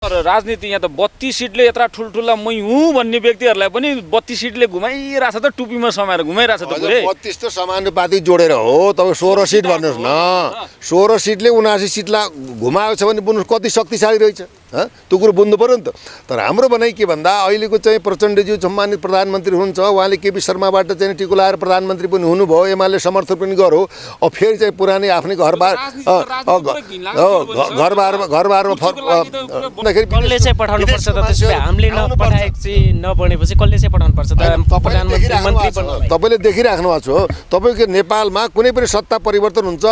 तर राजनीति यहाँ त 32 सिटले यत्रा ठुल्ठुला मै हुँ भन्ने व्यक्तिहरूलाई पनि 32 सिटले घुमाइरहेछ त, टुपीमा समाएर घुमाइरहेछ त पुरै। 32 त समानुपातिक जोडेर हो, तपाईँ 16 सिट भन्नुहोस् न। 16 सिटले 79 सिटलाई घुमाएको छ भने बुझ्नुहोस् कति शक्तिशाली रहेछ। त्यो कुरो बुझ्नु पऱ्यो नि त। तर हाम्रो भनाइ के भन्दा अहिलेको चाहिँ प्रचण्डज्यू सम्मानित प्रधानमन्त्री हुनुहुन्छ, उहाँले केपी शर्माबाट चाहिँ टिको लाएर प्रधानमन्त्री पनि हुनुभयो, एमाले समर्थन पनि गर्यो। अब फेरि चाहिँ पुरानै आफ्नै घरबारमा कसले चाहिँ पठाउनु पर्छ त? त्यसो भए हामीले नपठाएपछि नबनेपछि कसले चाहिँ पठाउनु पर्छ त? तपाईँले देखिराख्नु भएको छ। तपाईँको नेपालमा कुनै पनि सत्ता परिवर्तन हुन्छ,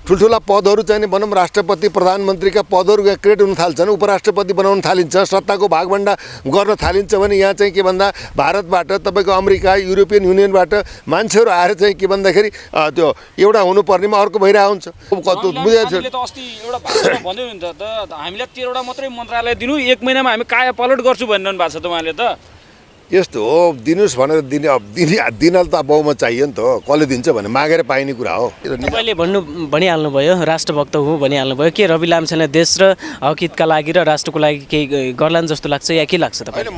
ठुल्ठुला पदहरू चाहिँ भनौँ राष्ट्रपति प्रधानमन्त्रीका पदहरू क्रिएट हुन थाल्छन्, उपराष्ट्रपति बनाउन थालिन्छ, सत्ताको भागभण्डा गर्न थालिन्छ भने यहाँ चाहिँ के भन्दा भारतबाट तपाईँको अमेरिका युरोपियन युनियनबाट मान्छेहरू आएर चाहिँ के भन्दाखेरि त्यो एउटा हुनुपर्नेमा अर्को भइरहेको हुन्छ। हामीलाई 13वटा मात्रै मन्त्रालय दिनु, 1 महिनामा हामी काया पलट गर्छु भनिरहनु भएको छ त उहाँले त। यस्तो हो, दिनुहोस् भनेर दिनलाई त बहुमत चाहियो नि त, कसले दिन्छ भने मागेर पाइने कुरा हो। तपाईँले भनिहाल्नुभयो राष्ट्रभक्त हुँ भनिहाल्नुभयो, के रवि लामिछाने देश र हकितका लागि र राष्ट्रको लागि केही गर्लान् जस्तो लाग्छ या के लाग्छ तपाईँले?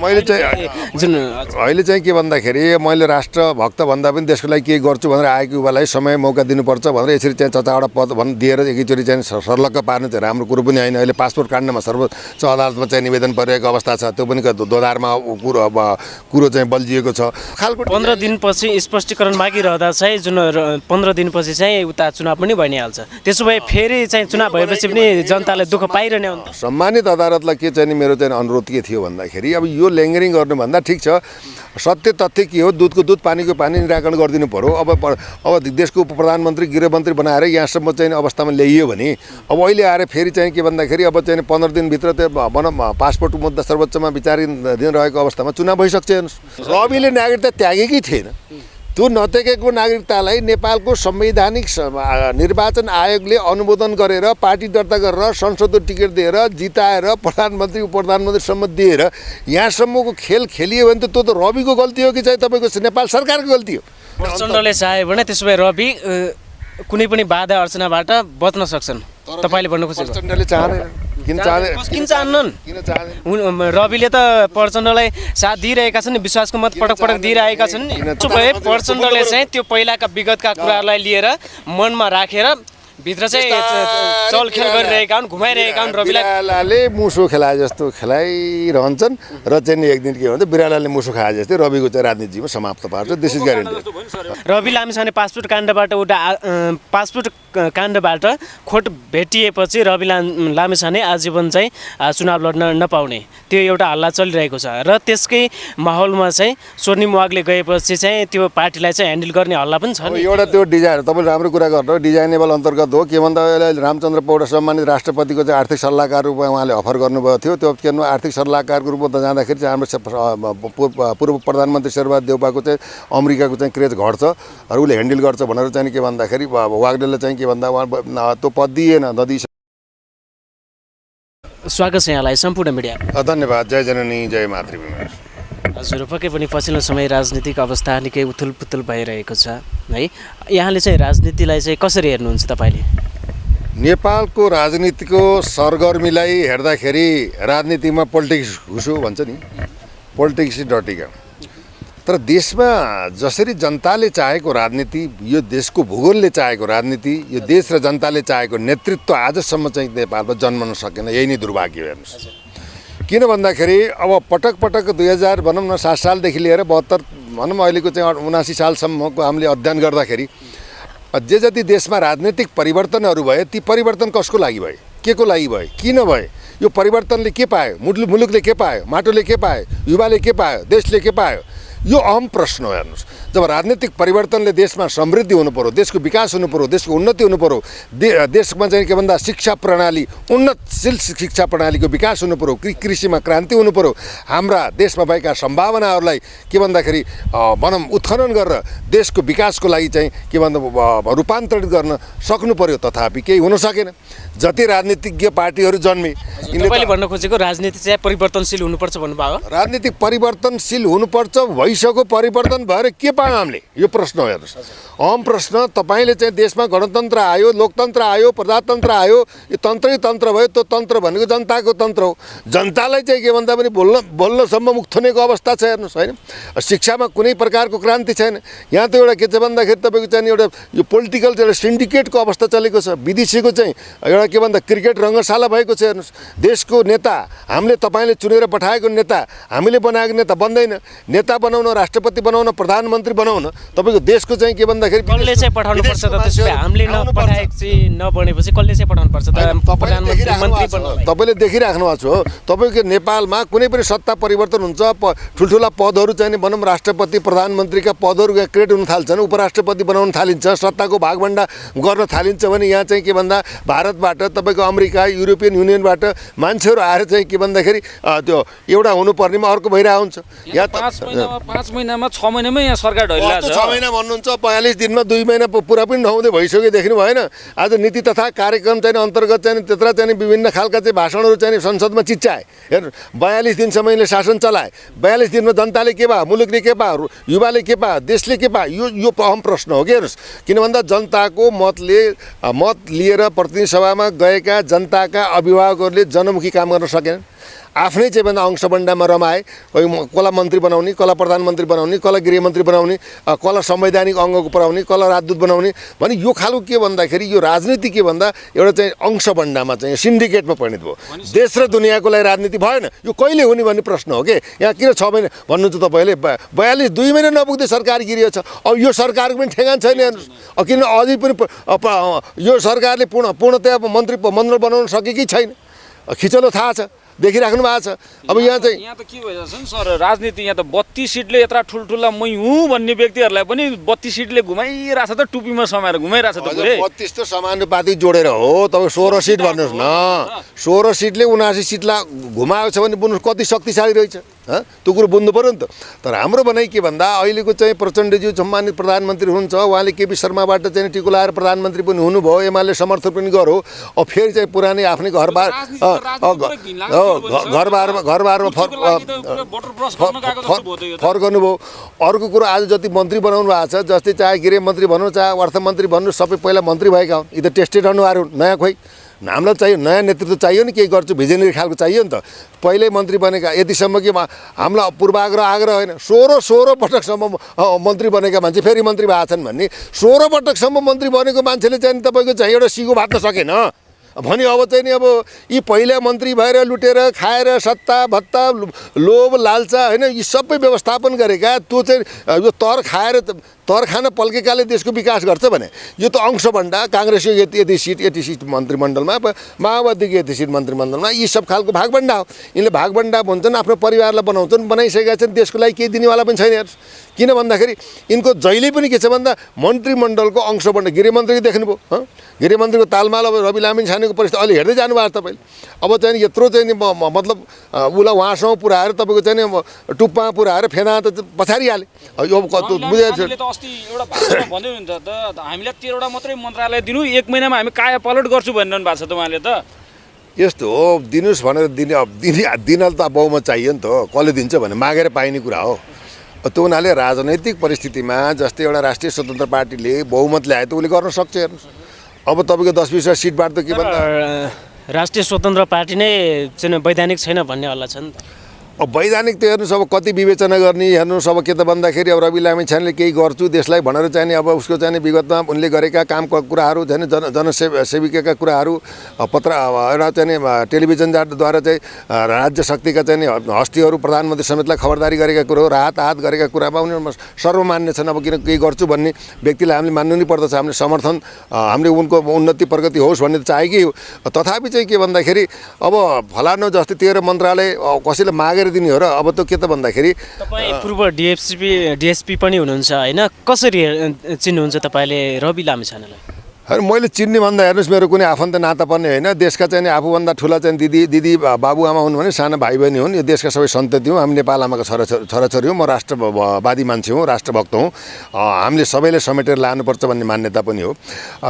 अहिले चाहिँ के भन्दाखेरि मैले राष्ट्रभक्त भन्दा पनि देशको लागि केही गर्छु भनेर आएको युवालाई समय मौका दिनुपर्छ भनेर यसरी चाहिँ चचावटा पद दिएर एकैचोटि चाहिँ सर्लक्क पार्नु चाहिँ राम्रो कुरो पनि होइन। अहिले पासपोर्ट काट्नमा सर्वोच्च अदालतमा चाहिँ निवेदन परिरहेको अवस्था छ, त्यो पनि दोधारमा कुरो चाहिँ बल्झिएको छ। 15 दिनपछि स्पष्टीकरण मागिरहँदा चाहिँ जुन 15 दिनपछि चाहिँ उता चुनाव पनि भइहाल्छ, त्यसो भए फेरि चाहिँ चुनाव भएपछि पनि जनताले दुःख पाइरहने हो नि त। सम्मानित अदालतलाई के चाहिँ मेरो चाहिँ अनुरोध के थियो भन्दाखेरि अब यो लेङ्गरिङ गर्नुभन्दा ठिक छ, सत्य तथ्य के हो, दुधको दुध पानीको पानी निराकरण गरिदिनु पर्यो। अब देशको उप प्रधानमन्त्री गृहमन्त्री बनाएर यहाँसम्म चाहिँ अवस्थामा ल्याइयो भने अब अहिले आएर फेरि चाहिँ के भन्दाखेरि अब चाहिँ 15 दिनभित्र त्यो भनौँ पासपोर्ट मुद्दा सर्वोच्चमा विचाराधीन रहेको अवस्थामा चुनाव भइसक्छ। रविले नागरिकता त्यागेकै थिएन, त्यो नत्यागेको नागरिकतालाई नेपालको संवैधानिक निर्वाचन आयोगले अनुमोदन गरेर पार्टी दर्ता गरेर संसदको टिकट दिएर जिताएर प्रधानमन्त्री उप प्रधानमन्त्रीसम्म दिएर यहाँसम्मको खेल खेलियो भने त त्यो त रविको गल्ती हो कि चाहिँ तपाईँको नेपाल सरकारको गल्ती हो? प्रचण्डले चाह्यो भने त्यसो भए रवि कुनै पनि बाधा अर्चनाबाट बच्न सक्छन्, तपाईँले भन्नु खोजेको? प्रचण्डले चाहँदैन। किन चाहन्नन्? रविले त प्रचण्डलाई साथ दिइरहेका छन्, विश्वासको मत पटक पटक दिइरहेका छन्। त्यसो भए प्रचण्डले चाहिँ त्यो पहिलाका विगतका कुराहरूलाई लिएर मनमा राखेर भित्र चाहिँ चलखेल गरिरहेका हुन्, घुमाइरहेका हुन्। रविलाले मुसो खेलाए जस्तो खेलाइरहन्छन् र चाहिँ एक दिन के भन्छ बिरालाले मुसो खाए जस्तै रविको चाहिँ राजनीतिमा समाप्त पार्छ। This is guarantee. Rabi Lamichhane passport काण्डबाट खोट भेटिएपछि रवि लामिछाने आजीवन चाहिँ चुनाव लड्न नपाउने त्यो एउटा हल्ला चलिरहेको छ र त्यसकै माहौलमा चाहिँ स्वर्णिम वागले गएपछि चाहिँ त्यो पार्टीलाई चाहिँ ह्यान्डल गर्ने हल्ला पनि छ। एउटा त्यो डिजाइन तपाईँले राम्रो कुरा गर्नु, डिजाइनेबल अन्तर्गत हो के भन्दा रामचन्द्र पौडेल सम्मानित राष्ट्रपतिको चाहिँ आर्थिक सल्लाहकार रूपमा उहाँले अफर गर्नुभएको थियो। त्यो के आर्थिक सल्लाहकारको रूपमा त जाँदाखेरि चाहिँ हाम्रो पूर्व प्रधानमन्त्री शेरबहादुर देउपाको चाहिँ अमेरिकाको चाहिँ क्रेज घट्छ र उसले ह्यान्डल गर्छ भनेर चाहिँ के भन्दाखेरि वाग्देलले चाहिँ के भन्दा उहाँ त्यो पद दिएन नदिइ। स्वागत छ यहाँलाई सम्पूर्ण मिडिया। धन्यवाद। जय जननी जय मातृभूमि। हजुर, पक्कै पनि पछिल्लो समय राजनीतिक अवस्था निकै उथुलपुथुल भइरहेको छ है, यहाँले चाहिँ राजनीतिलाई चाहिँ कसरी हेर्नुहुन्छ तपाईँले? नेपालको राजनीतिको सरगर्मीलाई हेर्दाखेरि राजनीतिमा पोलिटिक्स घुसो भन्छ नि, पोलिटिक्स डटिका। तर देशमा जसरी जनताले चाहेको राजनीति, यो देशको भूगोलले चाहेको राजनीति, यो देश र जनताले चाहेको नेतृत्व आजसम्म चाहिँ नेपालमा जन्मन सकेन। यही नै दुर्भाग्य हो। हेर्नुहोस् किन भन्दाखेरि अब पटक पटक 2000 भनौँ न 7 सालदेखि लिएर 72 भनौँ अहिलेको चाहिँ 79 सालसम्मको हामीले अध्ययन गर्दाखेरि जे जति देशमा राजनीतिक परिवर्तनहरू भए ती परिवर्तन कसको लागि भए, के को लागि भए, किन भए, यो परिवर्तनले के पायो, मुलुकले के पायो, माटोले के पायो, युवाले के पायो, देशले के पायो, यो अहम प्रश्न हो। हेर्नुहोस् जब राजनीतिक परिवर्तनले देशमा समृद्धि हुनु पर्यो, देशको विकास हुनु पर्यो, देशको उन्नति हुनु पर्यो, देशमा चाहिँ के भन्दा शिक्षा प्रणाली उन्नतशील शिक्षा प्रणालीको विकास हुनु पर्यो, कृषिमा क्रान्ति हुनु पर्यो, हाम्रा देशमा भएका सम्भावनाहरूलाई के भन्दाखेरि भनौँ उत्खनन गरेर देशको विकासको लागि चाहिँ के भन्दा रूपान्तरित गर्न सक्नु पर्यो। तथापि केही हुन सकेन। जति राजनीतिज्ञ पार्टीहरू जन्मे, तपाईँले भन्न खोजेको राजनीति चाहिँ परिवर्तनशील हुनुपर्छ भन्नुभयो। राजनीति परिवर्तनशील हुनुपर्छ भइसक्यो परिवर्तन भएर के पायौँ हामीले यो प्रश्न हो हेर्नुहोस् अहम प्रश्न तपाईँले चाहिँ देशमा गणतन्त्र आयो लोकतन्त्र आयो प्रजातन्त्र आयो यो तन्त्रै तन्त्र भयो त्यो तन्त्र भनेको जनताको तन्त्र हो जनतालाई चाहिँ के भन्दा पनि बोल्नसम्म मुख थुनेको अवस्था छ हेर्नुहोस् होइन शिक्षामा कुनै प्रकारको क्रान्ति छैन यहाँ त एउटा के छ भन्दाखेरि तपाईँको चाहिँ एउटा यो पोलिटिकल एउटा सिन्डिकेटको अवस्था चलेको छ विदेशीको चाहिँ एउटा के भन्दा क्रिकेट रङ्गशाला भएको छ हेर्नुहोस् देशको नेता हामीले तपाईँले चुनेर पठाएको नेता हामीले बनाएको नेता बन्दैन नेता बनाउन राष्ट्रपति बनाउन प्रधानमन्त्री बनाउन तपाईँको देशको चाहिँ के भन्दाखेरि कसले चाहिँ पठाउनु पर्छ त त्यसो भए हामीले नपठाएपछि नबनेपछि कसले चाहिँ पठाउनु पर्छ त प्रधानमन्त्री मन्त्री बनाउन तपाईँले देखिराख्नु भएको छ हो तपाईँको नेपालमा कुनै पनि सत्ता परिवर्तन हुन्छ ठुल्ठुला पदहरू चाहिँ भनौँ राष्ट्रपति प्रधानमन्त्रीका पदहरू क्रिएट हुन थाल्छन् उपराष्ट्रपति बनाउन थालिन्छ सत्ताको भागभण्डा गर्न थालिन्छ भने यहाँ चाहिँ के भन्दा भारतबाट तपाईँको अमेरिका युरोपियन युनियनबाट मान्छेहरू आएर चाहिँ के भन्दाखेरि त्यो एउटा हुनुपर्नेमा अर्को भइरहेको हुन्छ यहाँ 5 महिनामा 6 महिनामै यहाँ सरकार ढलिरहेको छ 6 महिना भन्नुहुन्छ 45 दिनमा 2 महिना पुरा पनि नहुँदै भइसक्यो देख्नु भएन आज नीति तथा कार्यक्रम चाहिँ अन्तर्गत चाहिँ त्यत्र चाहिँ विभिन्न खालका चाहिँ भाषणहरू चाहिँ संसदमा चिच्चाए हेर्नु 42 दिनसम्म यिनले शासन चलाए 42 दिनमा जनताले के भयो मुलुकले के भयो युवाले के भयो देशले के भयो यो अहम प्रश्न हो कि हेर्नुहोस् किन भन्दा जनताको मत लिएर प्रतिनिधि सभामा गएका जनताका अभिभावकहरूले जनमुखी काम गर्न सकेनन् आफ्नै चाहिँ भन्दा अंशबन्डामा रमाए कसलाई मन्त्री बनाउने कसलाई प्रधानमन्त्री बनाउने कसलाई गृहमन्त्री बनाउने कसलाई संवैधानिक अङ्गको पुऱ्याउने कसलाई राजदूत बनाउने भने यो खालको के भन्दाखेरि यो राजनीति के भन्दा एउटा चाहिँ अंशबन्डामा चाहिँ सिन्डिकेटमा परिणत भयो देश र दुनियाँको लागि राजनीति भएन यो कहिले हुने भन्ने प्रश्न हो कि यहाँ किन 6 महिना भन्नुहुन्छ तपाईँले 2 महिना नपुग्दै सरकार गिरियो छ अब यो सरकारको पनि ठेगान छैन हेर्नुहोस् किन अझै पनि यो सरकारले पूर्णतया मन्त्रीमण्डल बनाउन सकेकै छैन खिचलो थाहा छ देखिराख्नु भएको छ अब यहाँ चाहिँ यहाँ त के भइरहेछ नि सर राजनीति यहाँ त 32 सिटले यत्रा ठुल्ठुला मै हुँ भन्ने व्यक्तिहरूलाई पनि 32 सिटले घुमाइरहेछ त टुपीमा समाएर घुमाइरहेछ त पुरै 32 त समानुपातिक जोडेर हो तपाईँ 16 सिट भन्नुहोस् न 16 सिटले 79 सिटलाई घुमाएको छ भने बुझ्नुहोस् कति शक्तिशाली रहेछ त्यो कुरो बुझ्नु पऱ्यो नि त तर हाम्रो भनाइ के भन्दा अहिलेको चाहिँ प्रचण्डज्यू सम्मानित प्रधानमन्त्री हुनुहुन्छ उहाँले केपी शर्माबाट चाहिँ टिको लाएर प्रधानमन्त्री पनि हुनुभयो एमाले समर्थन पनि गर्यो अब फेरि चाहिँ पुरानै आफ्नै घरबार घरबारमा फर्कनु भयो अर्को कुरो आज जति मन्त्री बनाउनु भएको छ जस्तै चाहे गृहमन्त्री भनौँ चाहे अर्थमन्त्री भन्नु सबै पहिला मन्त्री भएका हुन् यी त टेस्टेड अनुहार हुन् नयाँ खोइ हामीलाई चाहियो नयाँ नेतृत्व चाहियो नि केही गर्छु भिजनरी खालको चाहियो नि त पहिल्यै मन्त्री बनेका यतिसम्म कि हामीलाई पूर्वाग्रह आग्रह होइन 16 पटकसम्म मन्त्री बनेका मान्छे फेरि मन्त्री भएको छन् भन्ने 16 पटकसम्म मन्त्री बनेको मान्छेले चाहिँ तपाईँको चाहिँ एउटा सिगो भाट्न सकेन भने अब चाहिँ नि अब यी पहिला मन्त्री भएर लुटेर खाएर सत्ता भत्ता लोभ लालचा होइन यी सबै व्यवस्थापन गरेका त्यो चाहिँ यो तर खान पल्केकाले देशको विकास गर्छ भने यो त अंशबन्डा काङ्ग्रेसको यति सिट मन्त्रीमण्डलमा माओवादीको यति सिट मन्त्रीमण्डलमा यी सब खालको भागभण्डा हो यिनले भागभण्डा भन्छन् आफ्नो परिवारलाई बनाउँछन् बनाइसकेका छन् देशको लागि केही दिनेवाला पनि छैन किन भन्दाखेरि यिनको जहिले पनि के छ भन्दा मन्त्रीमण्डलको अंशबन्डा गृहमन्त्री देख्नुभयो गृहमन्त्रीको तालमाल अब रवि लामिन छानेको परिस्थिति अहिले हेर्दै जानुभएको छ तपाईँले अब चाहिँ यत्रो चाहिँ मतलब उसलाई उहाँसँग पुऱ्याएर तपाईँको चाहिँ टुप्पामा पुऱ्याएर फेना त पछाडिहाले यो बुझेको अस्ति एउटा भाषणमा भन्दै हुन्छ त हामीलाई 13वटा मात्रै मन्त्रालय दिनु 1 महिनामा हामी काया पलट गर्छु भनिरहनु भएको छ त उहाँले त यस्तो हो दिनुहोस् भनेर दिनलाई त बहुमत चाहियो नि त कसले दिन्छ भने मागेर पाइने कुरा हो त्यो हुनाले राजनैतिक परिस्थितिमा जस्तै एउटा राष्ट्रिय स्वतन्त्र पार्टीले बहुमत ल्याए त उसले गर्न सक्छ हेर्नुहोस् अब तपाईँको 10-20 सिटबाट त के भन्दा राष्ट्रिय स्वतन्त्र पार्टी नै चाहिँ वैधानिक छैन भन्ने हल्ला छ नि त अब वैधानिक त हेर्नुहोस् अब कति विवेचना गर्ने हेर्नुहोस् अब के त भन्दाखेरि अब रवि लामिछानेले केही गर्छु देशलाई भनेर चाहिँ अब उसको चाहिँ विगतमा उनले गरेका कामका कुराहरू चाहिँ जनसेविकाका कुराहरू पत्र एउटा चाहिँ टेलिभिजनद्वारा चाहिँ राज्य शक्तिका चाहिँ हस्तीहरू प्रधानमन्त्री समेतलाई खबरदारी गरेका कुरो राहत गरेका कुरामा उनीहरू सर्वमान्य छन् अब किन केही गर्छु भन्ने व्यक्तिलाई हामीले मान्नु नै पर्दछ हामीले समर्थन हामीले उनको उन्नति प्रगति होस् भन्ने त चाहेकै हो तथापि चाहिँ के भन्दाखेरि अब फलानु जस्तै 13 मन्त्रालय कसैले मागेर दिने हो र अब त के त भन्दाखेरि तपाईँ पूर्व डिएसपी पनि हुनुहुन्छ होइन कसरी चिन्नुहुन्छ तपाईँले रवि लामिछानेलाई होइन मैले चिन्ने भन्दा हेर्नुहोस् मेरो कुनै आफन्त नाता पर्ने होइन देशका चाहिँ आफूभन्दा ठुला चाहिँ दिदी बाबुआमा हुन् भने साना भाइ बहिनी हुन् यो देशका सबै सन्तति हौँ हामी नेपाल आमाको छोराछोरी हौँ म राष्ट्रवादी मान्छे हुँ राष्ट्रभक्त हौँ हामीले सबैले समेटेर लानुपर्छ भन्ने मान्यता पनि हो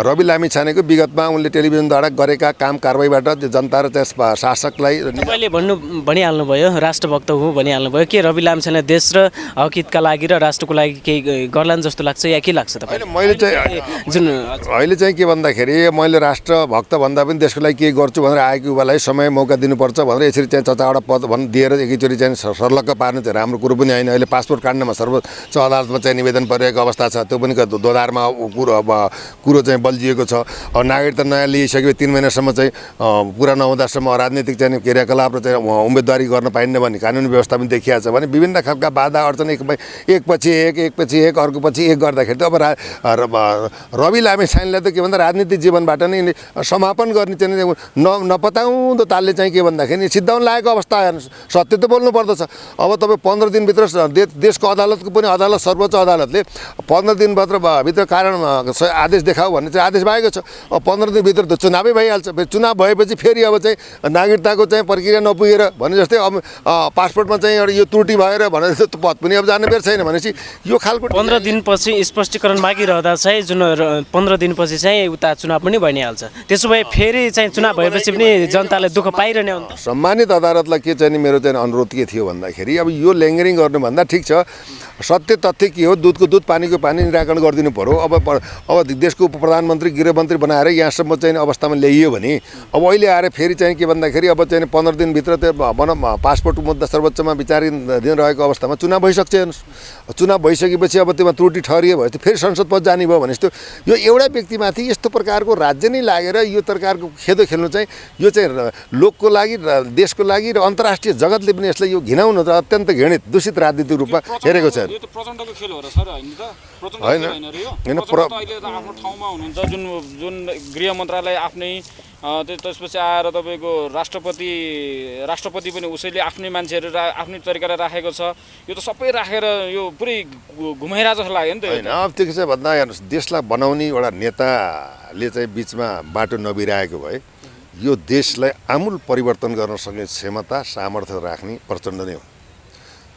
रवि लामिछानेको विगतमा उनले टेलिभिजनद्वारा गरेका काम कारबाहीबाट जनता र त्यस शासकलाई तपाईँले भनिहाल्नुभयो राष्ट्रभक्त हुँ भनिहाल्नुभयो के रवि लामिछाने देश र हकितका लागि र राष्ट्रको लागि केही गर्लान् जस्तो लाग्छ या के लाग्छ तपाईँलाई मैले चाहिँ जुन अहिले चाहिँ के भन्दाखेरि मैले राष्ट्रभक्त भन्दा पनि देशको लागि के गर्छु भनेर आएको युवालाई समय मौका दिनुपर्छ भनेर यसरी चाहिँ चचावटा पद दिएर एकैचोटि चाहिँ सर्लक्क पार्नु चाहिँ राम्रो कुरो पनि होइन अहिले पासपोर्ट काट्नमा सर्वोच्च अदालतमा चाहिँ निवेदन परिरहेको अवस्था छ त्यो पनि दोधारमा कुरो चाहिँ बल्झिएको छ नागरिकता नयाँ लिइसके 3 महिनासम्म चाहिँ पुरा नहुँदासम्म राजनीतिक चाहिँ क्रियाकलाप र चाहिँ उम्मेदवारी गर्न पाइन्न भन्ने कानुनी व्यवस्था पनि देखिएको छ भने विभिन्न खालका बाधा अर्चन एकपछि एक अर्को पछि एक गर्दाखेरि त अब रवि लामिछानेलाई त के भन्दा राजनीतिक जीवनबाट नै समापन गर्ने चाहिँ नपताउँदो तालले चाहिँ के भन्दाखेरि सिद्धाउन लागेको अवस्था हेर्नुहोस् सत्य त बोल्नु पर्दछ अब तपाईँ 15 दिनभित्र देशको अदालतको पनि अदालत सर्वोच्च अदालतले 15 दिनभित्र कारण आदेश देखाऊ भन्ने चाहिँ आदेश भएको छ अब 15 दिनभित्र त चुनावै भइहाल्छ फेरि चुनाव भएपछि फेरि अब चाहिँ नागरिकताको चाहिँ प्रक्रिया नपुगेर भने जस्तै अब पासपोर्टमा चाहिँ एउटा यो त्रुटि भएर भनेर त पद पनि अब जाने बेर छैन भनेपछि यो खालको 15 दिनपछि स्पष्टीकरण बाँकी रहँदा चाहिँ जुन 15 दिनपछि चाहिँ उता चुनाव पनि भइहाल्छ त्यसो भए फेरि चाहिँ चुनाव भएपछि पनि जनताले दुःख पाइरहने हो नि त सम्मानित अदालतलाई के चाहिँ मेरो चाहिँ अनुरोध के थियो भन्दाखेरि अब यो ल्याङ्गरिङ गर्नुभन्दा ठिक छ सत्य तथ्य के हो दुधको दुध पानीको पानी निराकरण गरिदिनु पर्यो अब देशको उप प्रधानमन्त्री गृहमन्त्री बनाएर यहाँसम्म चाहिँ अवस्थामा ल्याइयो भने अब अहिले आएर फेरि चाहिँ के भन्दाखेरि अब चाहिँ 15 दिनभित्र त्यो भनौँ पासपोर्ट मुद्दा सर्वोच्चमा विचाराधीन रहेको अवस्थामा चुनाव भइसक्छ हेर्नुहोस् चुनाव भइसकेपछि अब त्यसमा त्रुटि ठहरियो भने फेरि संसद पद जाने भयो भने जस्तो यो एउटा व्यक्तिमाथि यस्तो प्रकारको राज्य नै लागेर यो प्रकारको खेदो खेल्नु चाहिँ यो चाहिँ लोकको लागि देशको लागि र अन्तर्राष्ट्रिय जगतले पनि यसलाई यो घिनाउनु र अत्यन्त घृणित दूषित राजनीतिक रूपमा हेरेको छ यो त प्रचण्डको खेल हो र सर होइन त प्रचण्डको खेल होइन र यो प्रचण्ड अहिले त आफ्नो ठाउँमा हुनुहुन्छ जुन गृह मन्त्रालय आफ्नै त्यसपछि आएर तपाईँको राष्ट्रपति पनि उसैले आफ्नै मान्छेहरू आफ्नै तरिकाले राखेको छ यो त सबै राखेर यो पुरै घुमाइरहेको जस्तो लाग्यो नि त होइन अब त्यो चाहिँ भन्दा हेर्नुहोस् देशलाई बनाउने एउटा नेताले चाहिँ बिचमा बाटो नबिराएको भए यो देशलाई आमूल परिवर्तन गर्न सक्ने क्षमता सामर्थ्य राख्ने प्रचण्ड नै हो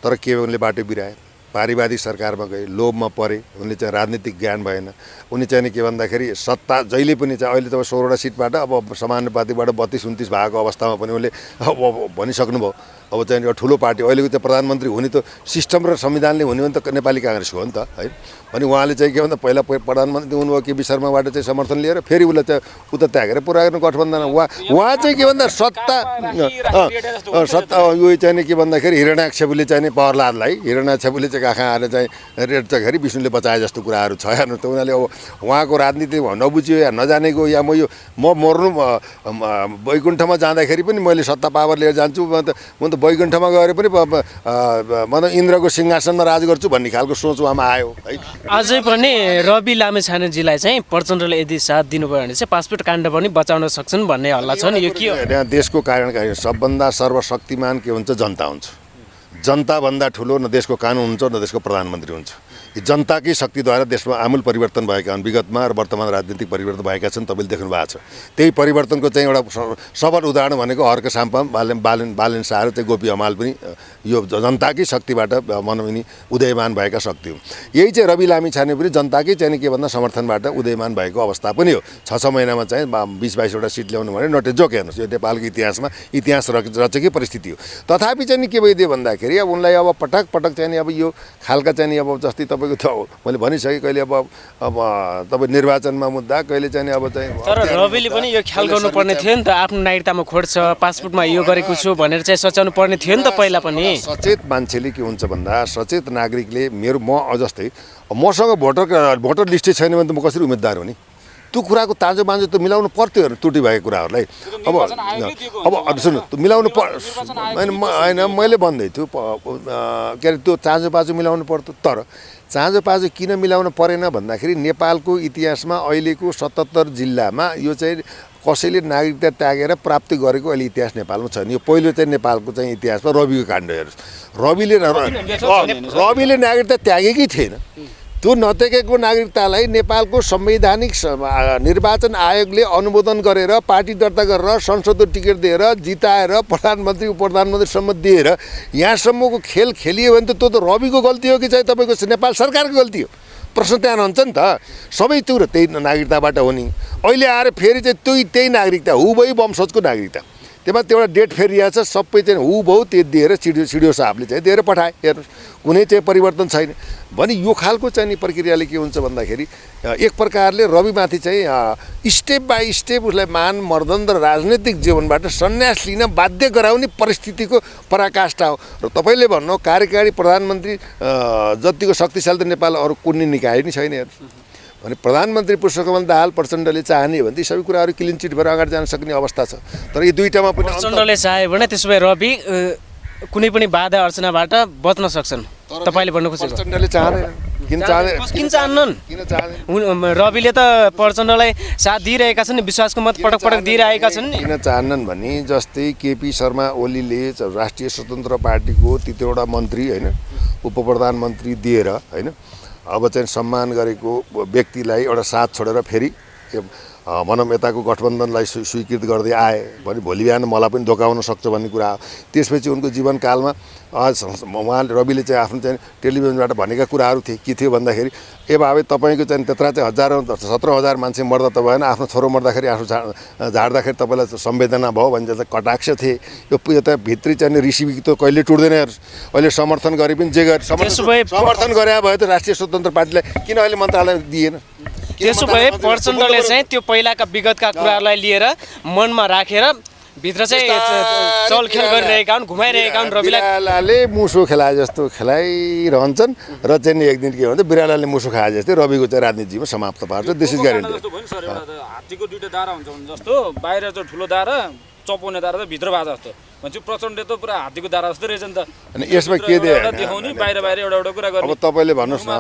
तर के उनले बाटो बिराए पारिवारिक सरकारमा गए लोभमा परे उनले चाहिँ राजनीतिक ज्ञान भएन उनी चाहिँ के भन्दाखेरि सत्ता जहिले पनि चाहिँ अहिले त 16वटा सिटबाट अब समानुपातिबाट 32-29 भएको अवस्थामा पनि उनले अब भनिसक्नुभयो अब चाहिँ एउटा ठुलो पार्टी अहिलेको चाहिँ प्रधानमन्त्री हुने त सिस्टम र संविधानले हुने भने त नेपाली काङ्ग्रेसको हो नि त है अनि उहाँले चाहिँ के भन्दा पहिला प्रधानमन्त्री हुनुभयो केपी शर्माबाट चाहिँ समर्थन लिएर फेरि उसले चाहिँ उता त्यागेर पुऱ्याउनु गठबन्धन उहाँ चाहिँ के भन्दा सत्ता यो चाहिँ के भन्दाखेरि हिरण्याक्षबुले चाहिँ प्रहलादलाई हिरण्याक्षबुले चाहिँ आँखा आएर चाहिँ रेड चखेरि विष्णुले बचाए जस्तो कुराहरू छ हेर्नु त उनीहरूले अब उहाँको राजनीति नबुझ्यो या नजानेको या म मर्नु वैकुण्ठमा जाँदाखेरि पनि मैले सत्ता पावर लिएर जान्छु म त वैकुण्ठमा गएर पनि मतलब इन्द्रको सिंहासनमा राज गर्छु भन्ने खालको सोच उहाँमा आयो है अझै पनि रवि लामिछानेजीलाई चाहिँ प्रचण्डले यदि साथ दिनुभयो भने चाहिँ पासपोर्ट काण्ड पनि बचाउन सक्छन् भन्ने हल्ला छ नि यो के हो यहाँ देशको कारण सबभन्दा सर्वशक्तिमान के हुन्छ जनता हुन्छ जनताभन्दा ठुलो न देशको कानुन हुन्छ न देशको प्रधानमन्त्री हुन्छ यी जनताकै शक्तिद्वारा देशमा आमूल परिवर्तन भएका हुन् विगतमा र वर्तमान राजनीतिक परिवर्तन भएका छन् तपाईँले देख्नु भएको छ त्यही परिवर्तनको चाहिँ एउटा सबल उदाहरण भनेको हर्क साम्पा बालेन शाह र चाहिँ गोपी हमाल पनि यो जनताकै शक्तिबाट भनौँ नि उदयमान भएका शक्ति हुन् यही चाहिँ रवि लामिछाने पनि जनताकै चाहिँ के भन्दा समर्थनबाट उदयमान भएको अवस्था पनि हो 6 महिनामा चाहिँ 20-22वटा सिट ल्याउनु भने नटे जोक हेर्नुहोस् यो नेपालको इतिहास रचेकै परिस्थिति हो तथापि चाहिँ के भइदियो भन्दाखेरि अब उनलाई अब पटक चाहिँ अब यो खालका चाहिँ अब जस्तै तपाईँको त मैले भनिसकेँ कहिले अब तपाईँ निर्वाचनमा मुद्दा कहिले चाहिँ अब चाहिँ तर रविले पनि यो ख्याल गर्नुपर्ने थियो नि त आफ्नो नागरिकतामा खोज्छ पासपोर्टमा यो गरेको छु भनेर चाहिँ सच्याउनु पर्ने थियो नि त पहिला पनि सचेत मान्छेले के हुन्छ भन्दा सचेत नागरिकले म जस्तै मसँग भोटर लिस्टै छैन भने त म कसरी उम्मेदवार हो नि त्यो कुराको ताजो बाँझो त मिलाउनु पर्थ्यो त्रुटि भएको कुराहरूलाई अब सुन्नु मिलाउनु होइन मैले भन्दै थिएँ के अरे त्यो चाँजो बाँझो मिलाउनु पर्थ्यो तर चाँजो पाँजो किन मिलाउनु परेन भन्दाखेरि नेपालको इतिहासमा अहिलेको 77 जिल्लामा यो चाहिँ कसैले नागरिकता त्यागेर प्राप्ति गरेको अहिले इतिहास नेपालमा छैन यो पहिलो चाहिँ नेपालको चाहिँ इतिहासमा रविको काण्ड हेर्नुहोस् रविले नागरिकता त्यागेकै थिएन त्यो नतेकेको नागरिकतालाई नेपालको संवैधानिक निर्वाचन आयोगले अनुमोदन गरेर पार्टी दर्ता गरेर संसदको टिकट दिएर जिताएर प्रधानमन्त्री उपप्रधानमन्त्रीसम्म दिएर यहाँसम्मको खेल खेलियो भने त त्यो त रविको गल्ती हो कि चाहिँ तपाईँको नेपाल सरकारको गल्ती हो? प्रश्न त्यहाँ रहन्छ नि त। सबै त्यो त्यही नागरिकताबाट हो नि। अहिले आएर फेरि चाहिँ त्यही नागरिकता हुबहु वंशजको नागरिकता त्यसमा त्यो एउटा डेट फेरिया छ, सबै चाहिँ हुबहु त्यो दिएर सिडिओ साहबले चाहिँ दिएर पठाए। हेर्नुहोस् कुनै चाहिँ परिवर्तन छैन भने यो खालको चाहिँ नि प्रक्रियाले के हुन्छ भन्दाखेरि एक प्रकारले रविमाथि चाहिँ स्टेप बाई स्टेप उसलाई मान मर्दन र राजनैतिक जीवनबाट सन्यास लिन बाध्य गराउने परिस्थितिको पराकाष्ठा हो। र तपाईँले भन्नु कार्यकारी प्रधानमन्त्री जतिको शक्तिशाली त नेपाल अरू कुनै निकाय नै छैन। भने प्रधानमन्त्री पुष्पकमल दाहाल प्रचण्डले चाहने भने ती सबै कुराहरू क्लिन चिट भएर अगाडि जान सक्ने अवस्था छ। तर यी दुईटामा पनि प्रचण्डले चाह्यो भने त्यसो भए रवि कुनै पनि बाधा अर्चनाबाट बच्न सक्छन् तपाईँले भन्नु खोजेको? प्रचण्डले चाहँदैन। किन चाहन्नन्? रविले त प्रचण्डलाई साथ दिइरहेका छन्, विश्वासको मत पटक पटक दिइरहेका छन्। किन चाहन्नन् भने जस्तै केपी शर्मा ओलीले राष्ट्रिय स्वतन्त्र पार्टीको तीनवटा मन्त्री होइन उपप्रधानमन्त्री दिएर होइन अब चाहिँ सम्मान गरेको व्यक्तिलाई एउटा साथ छोडेर फेरि भनौँ यताको गठबन्धनलाई स्वीकृत गर्दै आए भने भोलि बिहान मलाई पनि धोकाउन सक्छ भन्ने कुरा हो। त्यसपछि उनको जीवनकालमा उहाँले रविले चाहिँ आफ्नो चाहिँ टेलिभिजनबाट भनेका कुराहरू थिए के थियो भन्दाखेरि ए बाबे तपाईँको चाहिँ त्यत्रा चाहिँ 17,000 मान्छे मर्दा त भएन, आफ्नो छोरो मर्दाखेरि आफू झाड्दाखेरि तपाईँलाई संवेदना भयो भने चाहिँ कटाक्ष थिए। यो त भित्री चाहिँ ऋषि त कहिले टुट्दैन। अहिले समर्थन गरे पनि जे गरे समर्थन गरे भए त राष्ट्रिय स्वतन्त्र पार्टीलाई किन अहिले मन्त्रालय दिएन? त्यसो भए प्रचण्डले चाहिँ त्यो पहिलाका विगतका कुराहरूलाई लिएर मनमा राखेर भित्र चाहिँ चलखेल गरिरहेका हुन्, घुमाइरहेका हुन्। बिरालाले मुसो खेलाए जस्तो खेलाइरहन्छन् र चाहिँ एक दिन के भन्छ बिरालाले मुसो खाए जस्तै रविको चाहिँ राजनीतिमा समाप्त पार्छ। This is guarantee. हात्तीको दुईटा दारा हुन्छ भने जस्तो बाहिर चाहिँ ठुलो दारा चपाउने दारा त भित्र बाजा जस्तो भन्छ। प्रचण्डले त पुरा हात्तीको दारा जस्तो रहेछ नि त। अनि यसमा के देखाउने बाहिर एउटा कुरा गर्ने। अब तपाईँले भन्नुहोस् न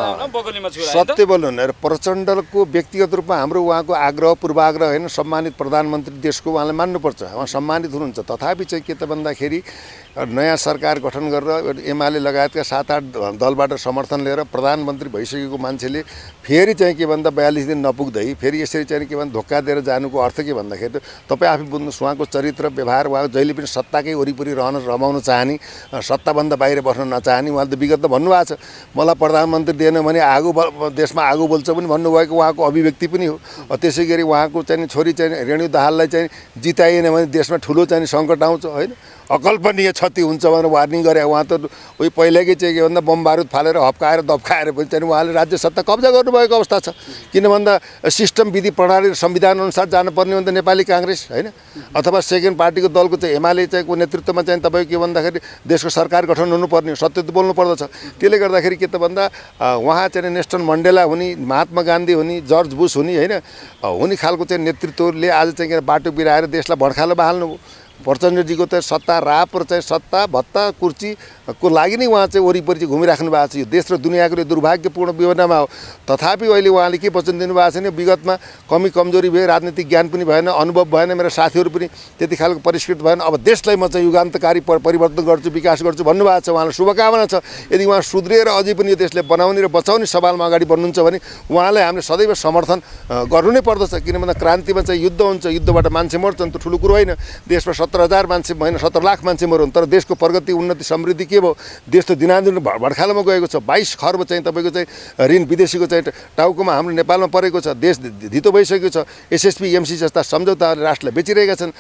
सत्य बोल्नु न, प्रचण्डको व्यक्तिगत रूपमा हाम्रो उहाँको आग्रह पूर्वाग्रह होइन सम्मानित प्रधानमन्त्री देशको उहाँले मान्नुपर्छ, उहाँ सम्मानित हुनुहुन्छ। तथापि चाहिँ के त भन्दाखेरि नयाँ सरकार गठन गरेर एमाले लगायतका 7-8 दलबाट समर्थन लिएर प्रधानमन्त्री भइसकेको मान्छेले फेरि चाहिँ के भन्दा 42 दिन नपुग्दै फेरि यसरी चाहिँ के भन्दा धोका दिएर जानुको अर्थ के भन्दाखेरि तपाईँ आफै बुझ्नुहोस् उहाँको चरित्र व्यवहार उहाँ जहिले पनि सत्ताकै वरिपरि रमाउन चाहने, सत्ताभन्दा बाहिर बस्न नचाहने। उहाँले त विगत त भन्नुभएको छ मलाई प्रधानमन्त्री दिएन भने देशमा आगो बोल्छ पनि भन्नुभएको उहाँको अभिव्यक्ति पनि हो। त्यसै गरी उहाँको चाहिँ छोरी चाहिँ रेणु दाहाललाई चाहिँ जिताइएन भने देशमा ठुलो चाहिँ सङ्कट आउँछ होइन, अकल्पनीय क्षति हुन्छ भनेर वार्निङ गरे। उहाँ त उही पहिल्यैकै चाहिँ के भन्दा बम बारुद फालेर हप्काएर दप्काएर पनि चाहिँ उहाँले राज्य सत्ता कब्जा गर्नुभएको अवस्था छ। किन भन्दा सिस्टम विधि प्रणाली र संविधान अनुसार जानुपर्ने हो नि त नेपाली काङ्ग्रेस होइन अथवा सेकेन्ड पार्टीको दलको चाहिँ एमाले चाहिँ को नेतृत्वमा चाहिँ तपाईँको के भन्दाखेरि देशको सरकार गठन हुनुपर्ने हो। सत्य त बोल्नु पर्दछ। त्यसले गर्दाखेरि के त भन्दा उहाँ चाहिँ नेल्सन मण्डेला हुने, महात्मा गान्धी हुने, जर्ज बुश हुने होइन हुने खालको चाहिँ नेतृत्वले आज चाहिँ बाटो बिराएर देशलाई भड्खालो बहाल्नुभयो। प्रचण्डजीको चाहिँ सत्ता राप र चाहिँ सत्ता भत्ता कुर्सीको लागि नै उहाँ चाहिँ वरिपरि चाहिँ घुमिराख्नु भएको छ। यो देश र दुनियाँको दुर्भाग्यपूर्ण विवरणमा हो। तथापि अहिले उहाँले के वचन दिनुभएको छैन, विगतमा कमी कमजोरी भयो, राजनीतिक ज्ञान पनि भएन, अनुभव भएन, मेरो साथीहरू पनि त्यति खालको परिष्कृत भएन, अब देशलाई म चाहिँ युगान्तकारी परिवर्तन गर्छु विकास गर्छु भन्नुभएको छ। उहाँलाई शुभकामना छ। यदि उहाँ सुध्रिएर अझै पनि यो देशलाई बनाउने र बचाउने सवालमा अगाडि बढ्नुहुन्छ भने उहाँलाई हामीले सदैव समर्थन गर्नु नै पर्दछ। किन भन्दा क्रान्तिमा चाहिँ युद्ध हुन्छ, युद्धबाट मान्छे मर्छन्, त ठुलो कुरो होइन। देशमा 17,000 मान्छे होइन 17 लाख मान्छे मर्छन्, तर देशको प्रगति उन्नति समृद्धि के भयो? देश त दिनादिन भड्खालोमा गएको छ। 22 खर्ब चाहिँ तपाईँको चाहिँ ऋण विदेशीको चाहिँ टाउकोमा हाम्रो नेपालमा परेको छ। देश धितो भइसकेको छ। एसएसपी एमसी जस्ता सम्झौताहरूले राष्ट्रलाई बेचिरहेका छन्।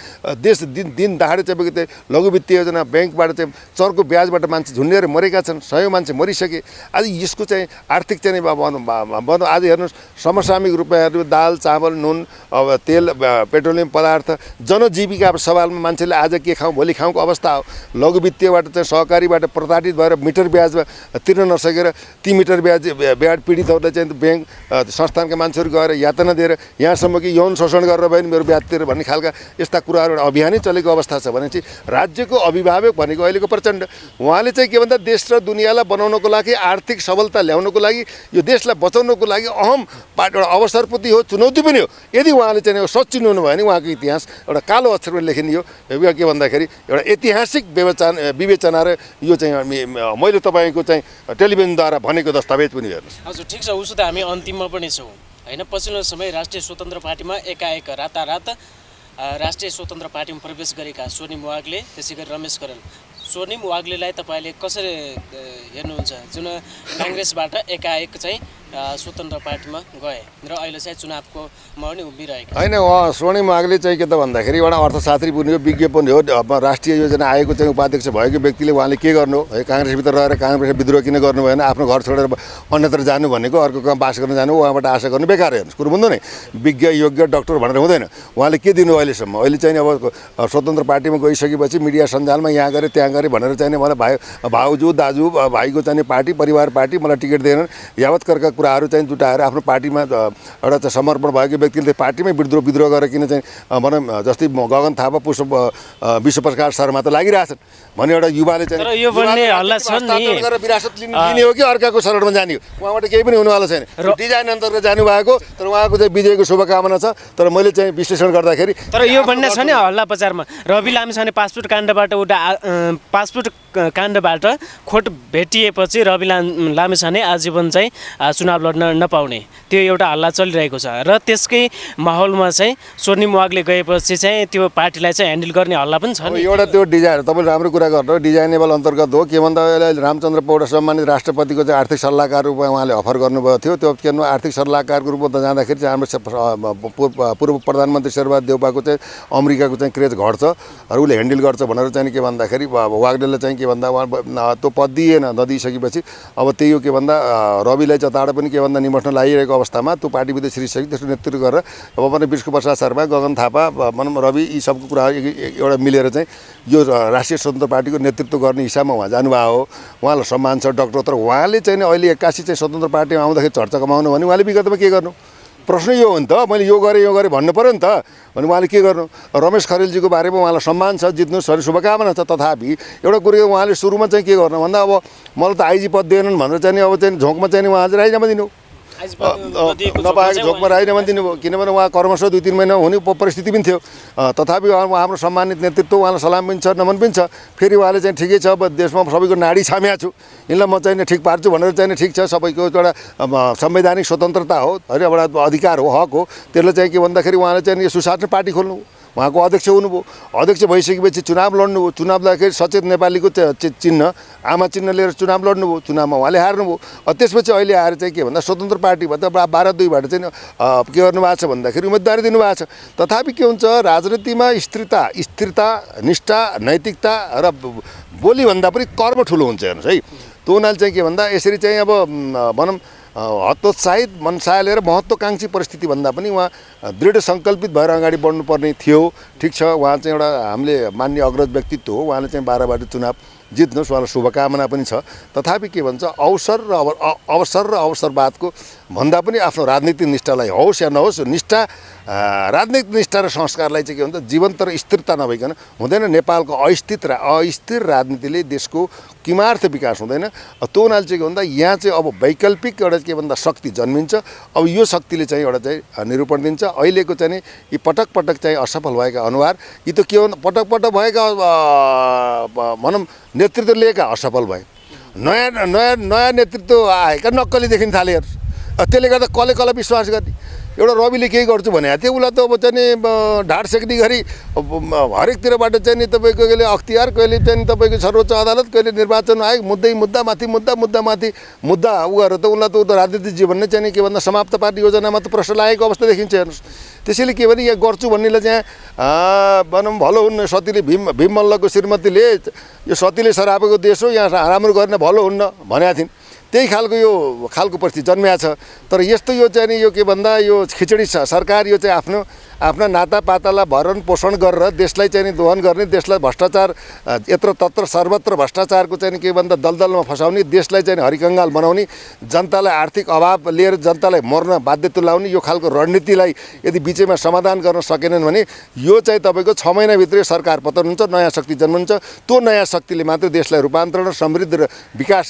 देश दिन दहाडे तपाईँको चाहिँ लघु वित्तीय योजना ब्याङ्कबाट चाहिँ चर्को ब्याजबाट मान्छे झुन्डेर मरेका छन्, 100 मान्छे मरिसके। आज यसको चाहिँ आर्थिक चाहिँ भनौँ आज हेर्नुहोस् समसामयिक रूपहरू दाल चामल नुन अब तेल पेट्रोलियम पदार्थ जनजीविका सवालमा मान्छेले आज के खाउँ भोलि खाउँको अवस्था हो। लघु वित्तीयबाट चाहिँ सहकारीबाट प्रताडित भएर मिटर ब्याजमा तिर्न नसकेर ती मिटर ब्याज पीडितहरूलाई चाहिँ ब्याङ्क संस्थानका मान्छेहरू गएर यातना दिएर यहाँसम्म कि यौन शोषण गरेर भयो नि मेरो ब्याज तिर भन्ने खालका यस्ता कुराहरू अभियानै चलेको अवस्था छ। भने चाहिँ राज्यको अभिभावक भनेको अहिलेको प्रचण्ड उहाँले चाहिँ के भन्दा देश र दुनियाँलाई बनाउनको लागि आर्थिक सबलता ल्याउनको लागि यो देशलाई बचाउनको लागि अहम एउटा अवसर पनि हो, चुनौती पनि हो। यदि उहाँले चाहिँ सचिन हुनुभयो भने उहाँको इतिहास एउटा कालो अक्षरमा लेखिने हो। यो के भन्दाखेरि एउटा ऐतिहासिक विवेचना र यो चाहिँ मैले तपाईँको चाहिँ टेलिभिजनद्वारा भनेको दस्तावेज पनि हेर्नुहोस्। हजुर ठिक छ, उसो त हामी अन्तिममा पनि छौँ होइन। पछिल्लो समय राष्ट्रिय स्वतन्त्र पार्टीमा एकाएक रातारात राष्ट्रिय स्वतन्त्र पार्टीमा प्रवेश गरेका स्वर्णिम वाग्ले, त्यसै गरी रमेश खरेल, स्वर्णिम वाग्लेलाई तपाईँले कसरी हेर्नुहुन्छ जुन काङ्ग्रेसबाट एकाएक चाहिँ स्वतन्त्र पार्टीमा गए र अहिले चाहिँ चुनावको पनि उभिरहेका? होइन, उहाँ स्वर्णिम वाग्ले चाहिँ के त भन्दाखेरि एउटा अर्थशास्त्री पनि हो, विज्ञ पनि हो। अब राष्ट्रिय योजना आयोगको चाहिँ उपाध्यक्ष भएको व्यक्तिले उहाँले के गर्नु है, काङ्ग्रेसभित्र रहेर काङ्ग्रेस विद्रोह किन गर्नु भएन, आफ्नो घर छोडेर अन्यत्र जानु भनेको, अर्को काम बास गर्न जानु, उहाँबाट आशा गर्नु बेकार। हेर्नुहोस्, कुरो बुझ्नु नै, विज्ञ योग्य डक्टर भनेर हुँदैन। उहाँले के दिनु अहिलेसम्म? अहिले चाहिँ अब स्वतन्त्र पार्टीमा गइसकेपछि मिडिया सञ्जालमा यहाँ गरे त्यहाँ गरे भनेर चाहिँ मलाई भाउजू दाजु भाइको चाहिँ पार्टी परिवार पार्टी मलाई टिकट दिएन यावत करका कुराहरू चाहिँ जुटाएर आफ्नो पार्टीमा एउटा चाहिँ समर्पण भएको व्यक्तिले पार्टीमै विद्रोह गरेर किन चाहिँ भनौँ जस्तै गगन थापा विश्वप्रकाश शर्मा त लागिरहेछन् भने एउटा युवाले चाहिँ विरासत लिने हो कि अर्काको शरणमा जाने हो, उहाँबाट केही पनि हुनुवाला छैन। डिजाइन अन्तर्गत जानुभएको, तर उहाँको चाहिँ विजयको शुभकामना छ। तर मैले चाहिँ विश्लेषण गर्दाखेरि तर यो भन्ने छ नि हल्ला बजारमा रवि लामिछाने पासपोर्ट काण्डबाट खोट भेटिएपछि रवि लामिछाने आजीवन चाहिँ चुनाव लड्न नपाउने त्यो एउटा हल्ला चलिरहेको छ र त्यसकै माहौलमा चाहिँ स्वर्णिम वाग्ले गएपछि चाहिँ त्यो पार्टीलाई चाहिँ ह्यान्डल गर्ने हल्ला पनि छ नि। एउटा त्यो डिजाइन तपाईँले राम्रो कुरा गर्नु, डिजाइनेबल अन्तर्गत हो। के भन्दा रामचन्द्र पौडेल सम्मानित राष्ट्रपतिको चाहिँ आर्थिक सल्लाहकार रूपमा उहाँले अफर गर्नुभएको थियो। त्यो के भन्नु आर्थिक सल्लाहकारको रूपमा जाँदाखेरि चाहिँ हाम्रो पूर्व प्रधानमन्त्री शेरबहादुर देउपाको चाहिँ अमेरिकाको चाहिँ क्रेज घट्छ र उसले ह्यान्डल गर्छ भनेर चाहिँ के भन्दाखेरि वाग्लेले चाहिँ के भन्दा उहाँ त्यो पद दिएन, नदिइसकेपछि अब त्यही हो के भन्दा रविलाई जताबाट पनि के भन्दा निमट्न लागिरहेको अवस्थामा त्यो पार्टीभित्र छिरिसक्यो। त्यसको नेतृत्व गरेर अब भने विष्णुप्रसाद शर्मा, गगन थापा, भनौँ रवि यी सबको कुराहरू एउटा मिलेर चाहिँ यो राष्ट्रिय स्वतन्त्र पार्टीको नेतृत्व गर्ने हिसाबमा उहाँ जानुभएको हो। उहाँलाई सम्मान छ डक्टर, तर उहाँले चाहिँ अहिले 81 चाहिँ स्वतन्त्र पार्टीमा आउँदाखेरि चर्चा कमाउनु भने उहाँले विगतमा के गर्नु? प्रश्न यो हो नि त, मैले यो गरेँ भन्नु पऱ्यो नि त भने उहाँले के गर्नु? रमेश खरेलजीको बारेमा उहाँलाई सम्मान छ, जित्नु शुभकामना छ। तथापि एउटा कुरो उहाँले सुरुमा चाहिँ के गर्नु भन्दा अब मलाई त आइजी पद दिएनन् भनेर चाहिँ अब चाहिँ झोकमा चाहिँ उहाँ चाहिँ राजीनामा दिनु नपाएको झोकमा राजीनामा दिनुभयो, किनभने उहाँ कर्मश 2-3 महिना हुने परिस्थिति पनि थियो। तथापि हाम्रो सम्मानित नेतृत्व उहाँलाई सलाम पनि छ, नमन पनि छ। फेरि उहाँले चाहिँ ठिकै छ, अब देशमा सबैको नाडी छाम्या छु, यिनलाई म चाहिँ ठिक पार्छु भनेर चाहिँ ठिक छ, सबैको एउटा संवैधानिक स्वतन्त्रता हो, होइन एउटा अधिकार हो, हक हो। त्यसले चाहिँ के भन्दाखेरि उहाँले चाहिँ सुशासन पार्टी खोल्नु, उहाँको अध्यक्ष हुनुभयो। अध्यक्ष भइसकेपछि चुनाव लड्नुभयो, चुनाव लड्दाखेरि सचेत नेपालीको चिन्ह आमा चिन्ह लिएर चुनाव लड्नुभयो, चुनावमा उहाँले हार्नुभयो। त्यसपछि अहिले आएर चाहिँ के भन्दा स्वतन्त्र पार्टीबाट 12-2बाट चाहिँ के गर्नुभएको छ भन्दाखेरि उम्मेदवारी दिनुभएको छ। तथापि के हुन्छ राजनीतिमा स्थिरता निष्ठा नैतिकता र बोलीभन्दा पनि कर्म ठुलो हुन्छ। हेर्नुहोस् है, त्यो हुनाले चाहिँ के भन्दा यसरी चाहिँ अब भनौँ हतोत्साहित मनसाय लिएर महत्त्वकाङ्क्षी परिस्थिति भन्दा पनि उहाँ दृढ सङ्कल्पित भएर अगाडि बढ्नुपर्ने थियो। ठिक छ, उहाँ चाहिँ एउटा हामीले मान्य अग्रज व्यक्तित्व हो, उहाँले चाहिँ 12बाट चुनाव जित्नुहोस्, उहाँलाई शुभकामना पनि छ। तथापि के भन्छ अवसर र अवसरवादको भन्दा पनि आफ्नो राजनीतिक निष्ठालाई होस् या नहोस्, निष्ठा राजनीतिक निष्ठा र संस्कारलाई चाहिँ के भन्छ जीवन्त र स्थिरता नभइकन हुँदैन। नेपालको अस्थिर राजनीतिले देशको किमार्थ विकास हुँदैन। त्यो हुनाले चाहिँ के भन्दा यहाँ चाहिँ अब वैकल्पिक एउटा के भन्दा शक्ति जन्मिन्छ। अब यो शक्तिले चाहिँ एउटा चाहिँ निरूपण दिन्छ। अहिलेको चाहिँ यी पटक चाहिँ असफल भएका अनुहार यी त के हो पटक भएका भनौँ नेतृत्व लिएका असफल भए, नयाँ नेतृत्व आएका नक्कली देखिन थाले। त्यसले गर्दा कसले विश्वास गर्ने? एउटा रविले केही गर्छु भनेको थियो, उसलाई त अब चाहिँ ढाड सेक्ने गरी हरेकतिरबाट चाहिँ नि तपाईँको कहिले अख्तियार, कहिले चाहिँ तपाईँको सर्वोच्च अदालत, कहिले निर्वाचन आयोग, मुद्दामाथि मुद्दा उ गरेर त उसलाई त राजनीतिक जीवन नै चाहिँ के भन्दा समाप्त पार्टी योजनामा त प्रश्न लागेको अवस्था देखिन्छ। हेर्नुहोस्, त्यसैले के भने यहाँ गर्छु भन्नेलाई चाहिँ भनौँ भलो हुन्न। सतीले भीम मल्लको श्रीमतीले यो सतीले सरापेको देश हो, यहाँ राम्रो गर्ने भलो हुन्न भनेका थिइन्। त्यही खालको परिस्थिति जन्मिया छ। तर यस्तो यो चाहिँ यो के भन्दा यो खिचडी सरकार यो चाहिँ आफ्ना नातापातालाई भरण पोषण गरेर देशलाई चाहिँ दोहन गर्ने, देशलाई भ्रष्टाचार यत्र तत्र सर्वत्र भ्रष्टाचारको चाहिँ के भन्दा दलदलमा फसाउने, देशलाई चाहिँ हरिकङ्गाल बनाउने, जनतालाई आर्थिक अभाव लिएर जनतालाई मर्न बाध्य तुल्याउने यो खालको रणनीतिलाई यदि बिचैमा समाधान गर्न सकेनन् भने यो चाहिँ तपाईँको 6 महिनाभित्रै सरकार पतन हुन्छ, नयाँ शक्ति जन्मन्छ। त्यो नयाँ शक्तिले मात्रै देशलाई रूपान्तरण समृद्धि र विकास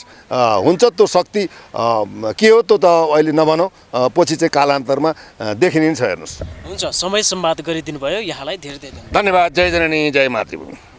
हुन्छ। त्यो शक्ति के हो त्यो त अहिले नभनौँ, पछि चाहिँ कालान्तरमा देखिने छ। हेर्नुहोस्। हुन्छ, समय सम्वाद गरिदिनु भयो, यहाँलाई धेरै धेरै धन्यवाद। जय जननी जय मातृभूमि।